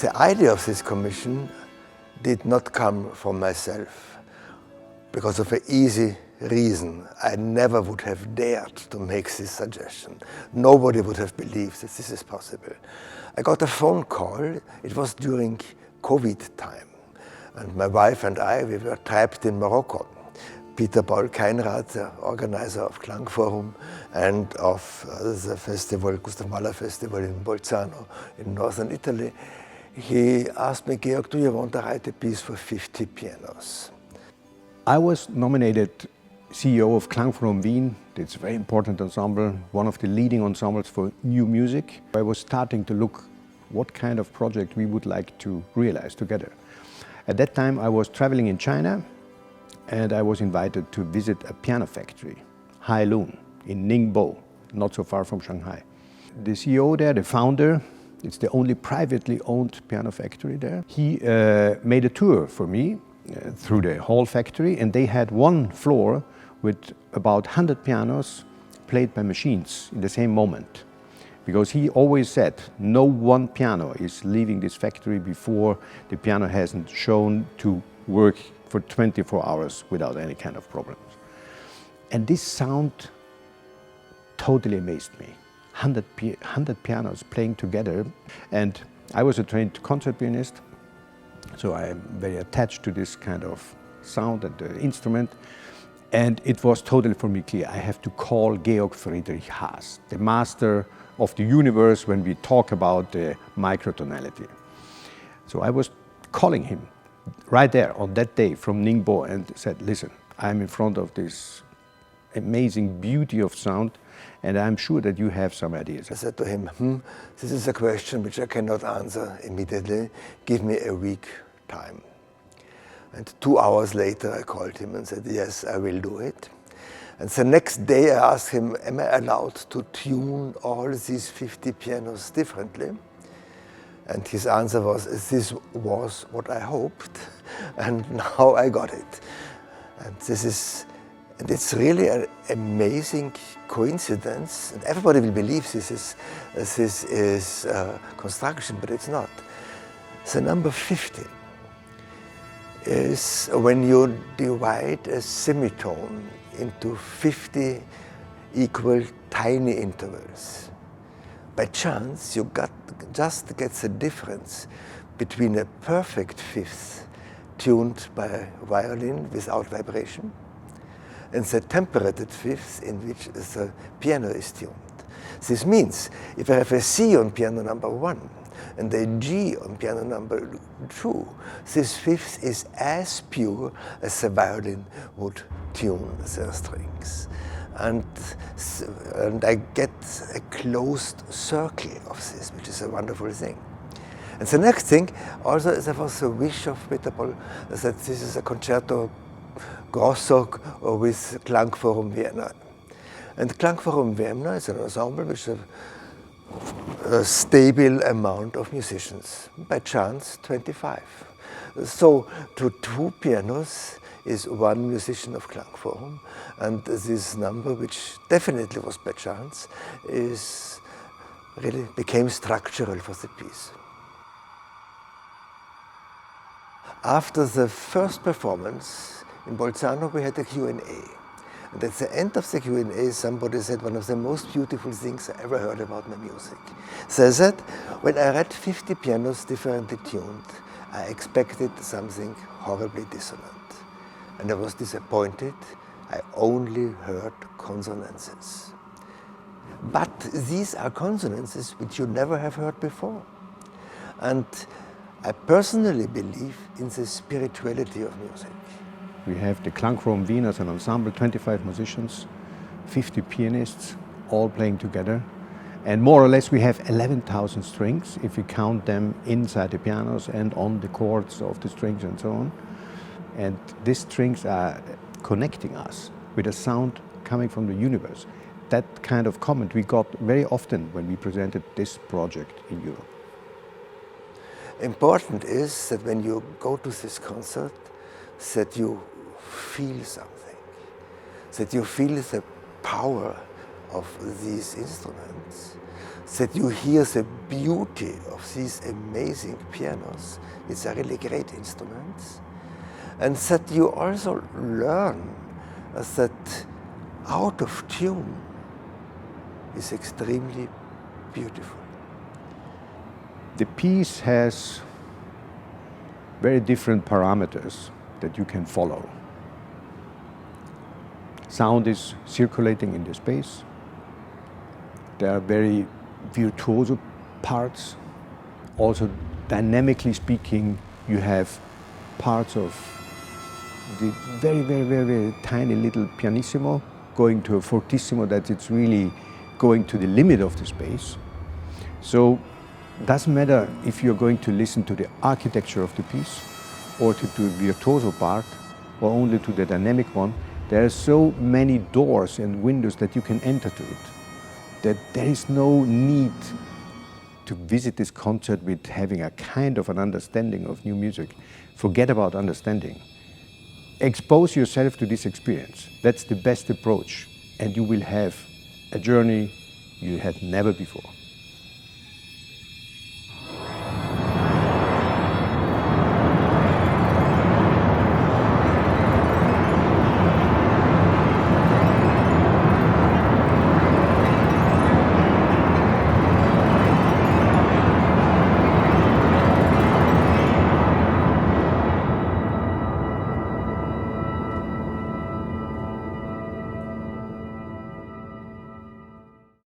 The idea of this commission did not come from myself because of an easy reason. I never would have dared to make this suggestion. Nobody would have believed that this is possible. I got a phone call. It was during COVID time. And my wife and I, we were trapped in Morocco. Peter Paul Keinrad, the organizer of Klangforum and of the festival, Gustav Mahler Festival in Bolzano in northern Italy, he asked me, Georg, do you want to write a piece for 50 pianos? I was nominated CEO of Klangforum Wien. It's a very important ensemble, one of the leading ensembles for new music. I was starting to look what kind of project we would like to realize together. At that time I was traveling in China and I was invited to visit a piano factory, Hai Lun, in Ningbo, not so far from Shanghai. The CEO there, the founder, it's the only privately owned piano factory there. He made a tour for me through the whole factory, and they had one floor with about 100 pianos played by machines in the same moment. Because he always said, no one piano is leaving this factory before the piano hasn't shown to work for 24 hours without any kind of problems. And this sound totally amazed me. 100 pianos playing together, and I was a trained concert pianist, so I am very attached to this kind of sound and the instrument. And it was totally for me clear, I have to call Georg Friedrich Haas, the master of the universe when we talk about the microtonality. So I was calling him right there on that day from Ningbo and said, listen, I'm in front of this amazing beauty of sound, and I'm sure that you have some ideas. I said to him, this is a question which I cannot answer immediately. Give me a week time. And 2 hours later I called him and said, yes, I will do it. And the next day I asked him, am I allowed to tune all these 50 pianos differently? And his answer was, this was what I hoped, and now I got it. And it's really an amazing coincidence, and everybody will believe this is construction, but it's not. The number 50 is when you divide a semitone into 50 equal tiny intervals. By chance, you just get the difference between a perfect fifth tuned by a violin without vibration and the temperated fifth in which the piano is tuned. This means if I have a C on piano number 1 and a G on piano number 2, this fifth is as pure as the violin would tune the strings. And I get a closed circle of this, which is a wonderful thing. And the next thing, also there was a wish of Peter Paul that this is a concerto grosso with Klangforum Vienna. And Klangforum Vienna is an ensemble which is a stable amount of musicians, by chance 25. So to 2 pianos is 1 musician of Klangforum, and this number, which definitely was by chance, really became structural for the piece. After the first performance in Bolzano, we had a Q&A. And at the end of the Q&A, somebody said one of the most beautiful things I ever heard about my music. So that when I read 50 pianos differently tuned, I expected something horribly dissonant. And I was disappointed. I only heard consonances. But these are consonances which you never have heard before. And I personally believe in the spirituality of music. We have the Klangforum Wien as an ensemble, 25 musicians, 50 pianists, all playing together. And more or less we have 11,000 strings, if we count them inside the pianos and on the chords of the strings and so on. And these strings are connecting us with a sound coming from the universe. That kind of comment we got very often when we presented this project in Europe. Important is that when you go to this concert, that you feel something, that you feel the power of these instruments, that you hear the beauty of these amazing pianos. It's a really great instruments. And that you also learn that out of tune is extremely beautiful. The piece has very different parameters that you can follow. Sound is circulating in the space. There are very virtuoso parts. Also, dynamically speaking, you have parts of the very tiny little pianissimo going to a fortissimo that it's really going to the limit of the space. So it doesn't matter if you're going to listen to the architecture of the piece or to the virtuoso part or only to the dynamic one. There are so many doors and windows that you can enter to it, that there is no need to visit this concert with having a kind of an understanding of new music. Forget about understanding. Expose yourself to this experience. That's the best approach, and you will have a journey you had never before.